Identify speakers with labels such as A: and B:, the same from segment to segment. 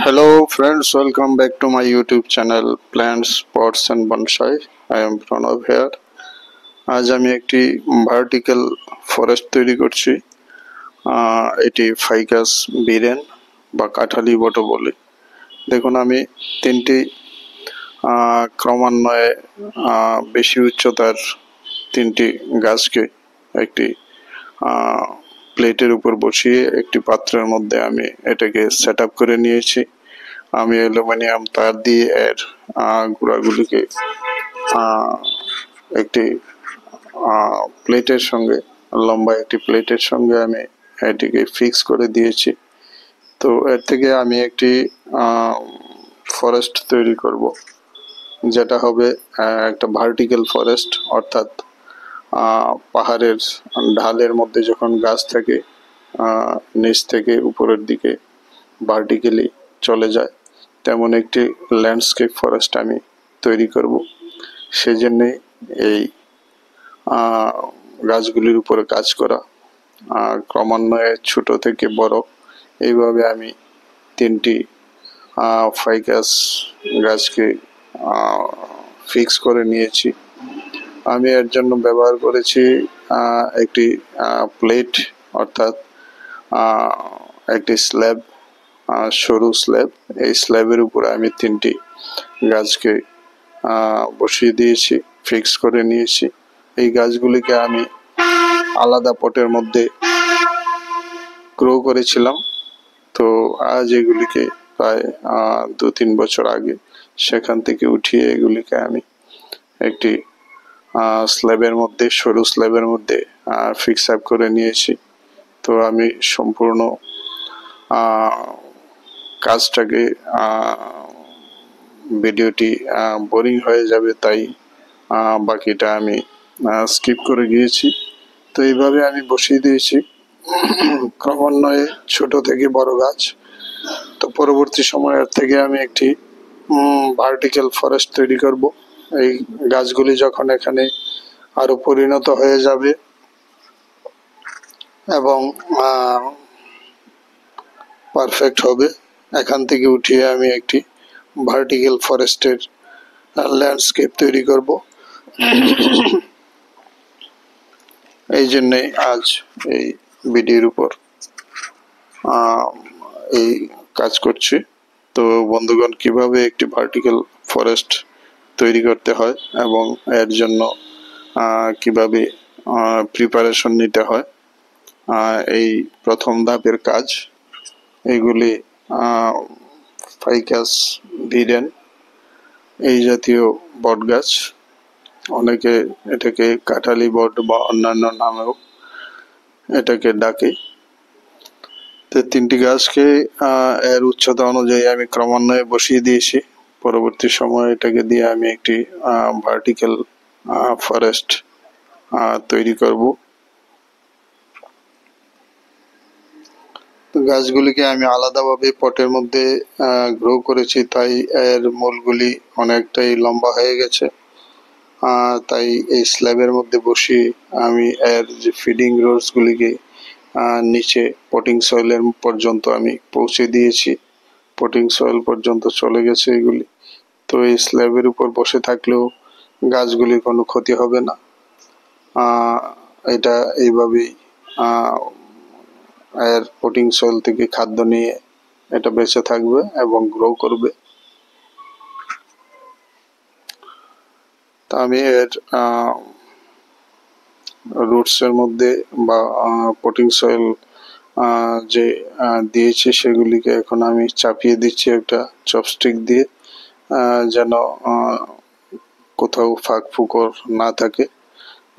A: Hello friends, welcome back to my YouTube channel Plants, Pots and Bonsai. I am Pranav here. আজ আমি একটি vertical forest তৈরি করছি। এটি ফাইকাস বিরেন বা কাঠালি বটো বলে। দেখুন আমি তিনটি ক্রমান্বয়ে বেশি উচ্চতার তিনটি গাছকে একটি প্লেটের উপর বসিয়ে একটি পাত্রের মধ্যে আমি এটাকে সেট আপ করে নিয়েছি। আমি অ্যালুমিনিয়াম তার দিয়ে এর গুঁড়াগুলিকে একটি প্লেটের সঙ্গে লম্বা একটি প্লেটের সঙ্গে আমি এটিকে ফিক্স করে দিয়েছি। তো এর থেকে আমি একটি ফরেস্ট তৈরি করব, যেটা হবে একটা ভার্টিক্যাল ফরেস্ট, অর্থাৎ পাহাড়ের ঢালের মধ্যে যখন গাছ থাকে নিচ থেকে উপরের দিকে ভার্টিক্যালি চলে যায়, তেমন একটি ল্যান্ডস্কেপ ফরেস্ট আমি তৈরি করব। সেজন্যে এই গাছগুলির উপরে কাজ করা, ক্রমান্বয়ে ছোট থেকে বড়, এইভাবে আমি তিনটি ফাইকাস গাছকে ফিক্স করে নিয়েছি। আমি এর জন্য ব্যবহার করেছি একটি প্লেট, অর্থাৎ একটি স্ল্যাব, সরু স্ল্যাব। এই স্ল্যাবের উপরে আমি তিনটি গাছকে বসিয়ে দিয়েছি, ফিক্স করে নিয়েছি। এই গাছগুলিকে আমি আলাদা পটের মধ্যে গ্রো করেছিলাম। তো আজ এগুলিকে প্রায় 2-3 বছর আগে সেখান থেকে উঠিয়ে এগুলিকে আমি একটি স্ল্যাবের মধ্যে, সরু স্ল্যাবের মধ্যে ফিক্স আপ করে নিয়েছি। তো আমি সম্পূর্ণ কাজটাকে, ভিডিওটি বোরিং হয়ে যাবে, তাই বাকিটা আমি স্কিপ করে গিয়েছি। তো এইভাবে আমি বসিয়ে দিয়েছি ক্রমান্বয়ে ছোট থেকে বড় গাছ। তো পরবর্তী সময়ের থেকে আমি একটি ভার্টিক্যাল ফরেস্ট তৈরি করব। এই গাছগুলি যখন এখানে আরো পরিণত হয়ে যাবে এবং পারফেক্ট হবে, এখান থেকে উঠিয়ে আমি একটি ভার্টিক্যাল ফরেস্টের ল্যান্ডস্কেপ তৈরি করব। এই জন্যে আজ এই ভিডিওর উপর এই কাজ করছি। তো বন্ধুগণ, কিভাবে একটি ভার্টিক্যাল ফরেস্ট তৈরি করতে হয় এবং এর জন্য কিভাবে প্রিপারেশন নিতে হয়, এই প্রথম ধাপের কাজ। এইগুলি ফাইকাস ভিরেন, এই জাতীয় বট গাছ, অনেকে এটাকে কাঠালি বট বা অন্যান্য নামেও এটাকে ডাকে। তো তিনটি গাছকে এর উচ্চতা অনুযায়ী আমি ক্রমান্বয়ে বসিয়ে দিয়েছি। পরবর্তী সময়ে এটাকে দিয়ে আমি একটি ভার্টিক্যাল ফরেস্ট তৈরি করব। গাছগুলিকে আমি আলাদাভাবে পটের মধ্যে গ্রো করেছি, তাই এর মূলগুলি অনেকটাই লম্বা হয়ে গেছে। তাই এই স্ল্যাবের মধ্যে বসিয়ে আমি এর যে ফিডিং রোডসগুলিকে নিচে পটিং সয়েলের পর্যন্ত আমি পৌঁছে দিয়েছি। পটিং সয়েল পর্যন্ত চলে গেছে এগুলি। তো এই স্ল্যাবের উপর বসে থাকলেও গাছগুলির কোনো ক্ষতি হবে না। এটা এইভাবেই এর পটিং সয়েল থেকে খাদ্য নিয়ে এটা বেঁচে থাকবে এবং গ্রো করবে। তা আমি এর রুটসের মধ্যে বা পটিং সয়েল যে দিয়েছি সেগুলিকে এখন আমি চাপিয়ে দিচ্ছি একটা চপস্টিক দিয়ে, যেন কোথাও ফাঁক ফুকর না থাকে,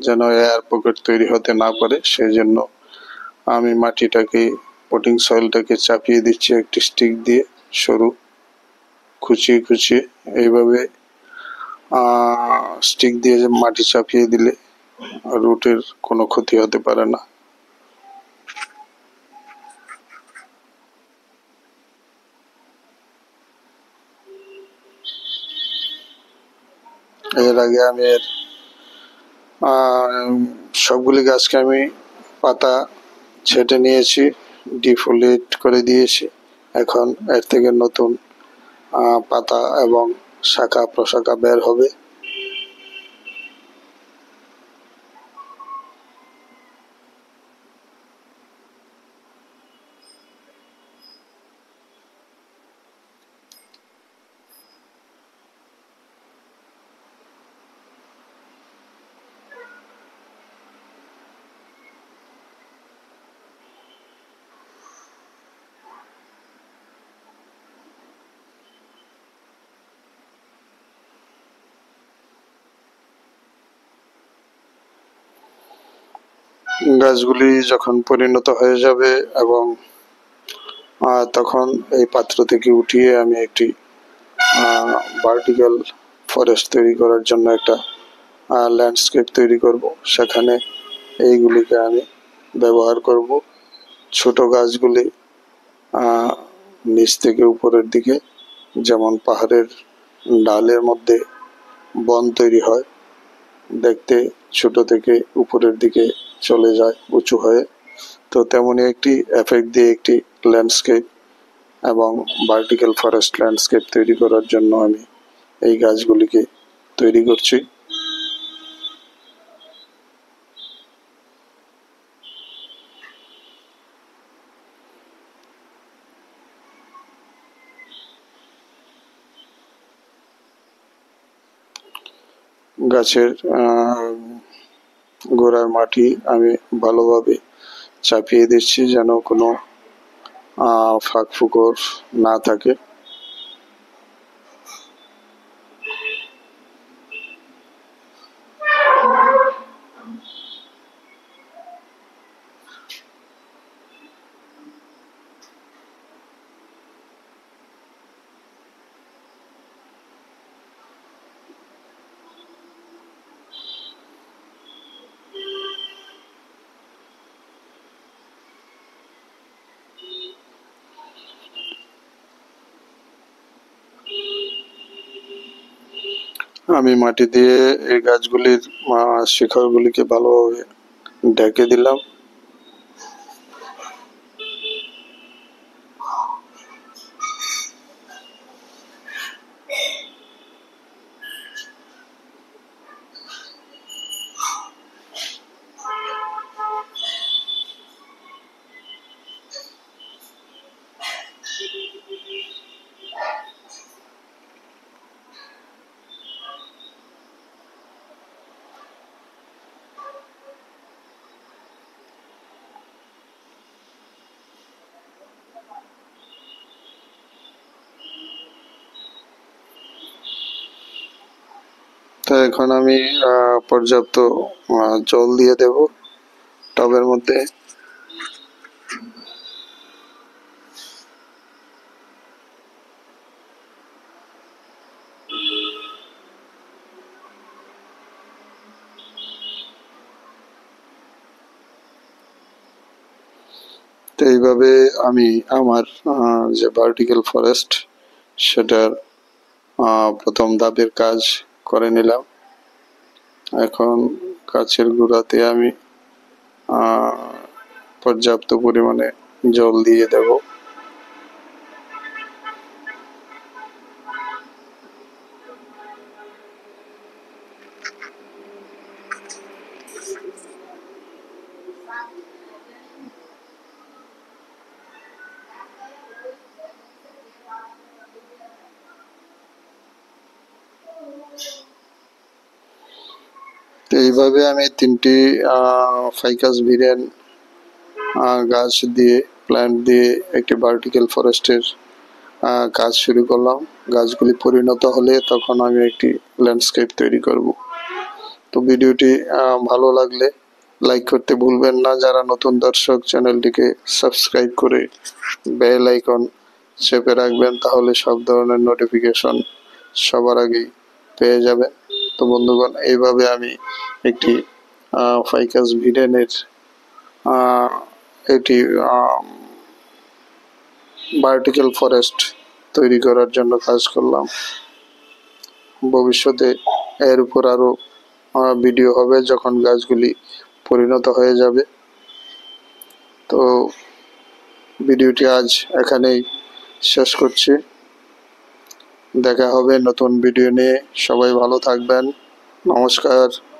A: যেন এয়ার পকেট তৈরি হতে না পারে। সেই জন্য আমি মাটিটাকে, পটিং সয়েলটাকে চাপিয়ে দিচ্ছি একটি স্টিক দিয়ে, সরু খুঁচিয়ে খুঁচিয়ে। এইভাবে স্টিক দিয়ে মাটি চাপিয়ে দিলে রুটের কোনো ক্ষতি হতে পারে না। এর আগে আমি এর সবগুলি গাছকে আমি পাতা ছেটে নিয়েছি, ডিফোলিয়েট করে দিয়েছি। এখন এর থেকে নতুন পাতা এবং শাখা প্রশাখা বের হবে। গাছগুলি যখন পরিণত হয়ে যাবে এবং তখন এই পাত্র থেকে উঠিয়ে আমি একটি ভার্টিক্যাল ফরেস্ট তৈরি করার জন্য একটা ল্যান্ডস্কেপ তৈরি করব। সেখানে এইগুলিকে আমি ব্যবহার করব। ছোট গাছগুলি নিচ থেকে উপরের দিকে, যেমন পাহাড়ের ডালের মধ্যে বন তৈরি হয়, দেখতে ছোট থেকে উপরের দিকে চলে যায় উঁচু হয়ে, তো তেমনি একটি এফেক্ট দিয়ে একটি ল্যান্ডস্কেপ এবং ভার্টিক্যাল ফরেস্ট ল্যান্ডস্কেপ তৈরি করার জন্য আমি এই গাছগুলিকে তৈরি করছি। গাছের গোড়ার মাটি আমি ভালোভাবে চাপিয়ে দিচ্ছি যেন কোনো ফাঁক ফুকর না থাকে। আমি মাটি দিয়ে এই গাছগুলির শিকড়গুলিকে ভালোভাবে ঢেকে দিলাম। তো এখন আমি পর্যাপ্ত জল দিয়ে দেব টবের মধ্যে। তো এইভাবে আমি আমার যে ভার্টিক্যাল ফরেস্ট সেটার প্রথম ধাপের কাজ করে নিলাম। এখন গাছের গোড়াতে আমি পর্যাপ্ত পরিমাণে জল দিয়ে দেব। এইভাবে আমি 3টি ফাইকাস ভিরেন গাছ দিয়ে প্ল্যান্ট দিয়ে একটি ভার্টিক্যাল ফরেস্টের কাজ শুরু করলাম। গাছগুলি পরিণত হলে তখন আমি একটি ল্যান্ডস্কেপ তৈরি করব। তো ভিডিওটি ভালো লাগলে লাইক করতে ভুলবেন না। যারা নতুন দর্শক, চ্যানেলটিকে সাবস্ক্রাইব করে বেল আইকন চেপে রাখবেন, তাহলে সব ধরনের নোটিফিকেশন সবার আগেই পেয়ে যাবেন। তো বন্ধুগণ, এইভাবে আমি একটি ফাইকাস ভিরেনের একটি ভার্টিক্যাল ফরেস্ট তৈরি করার জন্য কাজ করলাম। ভবিষ্যতে এর উপর আরো ভিডিও হবে যখন গাছগুলি পরিণত হয়ে যাবে। তো ভিডিওটি আজ এখানেই শেষ করছি। দেখা হবে নতুন ভিডিও নিয়ে। সবাই ভালো থাকবেন। নমস্কার।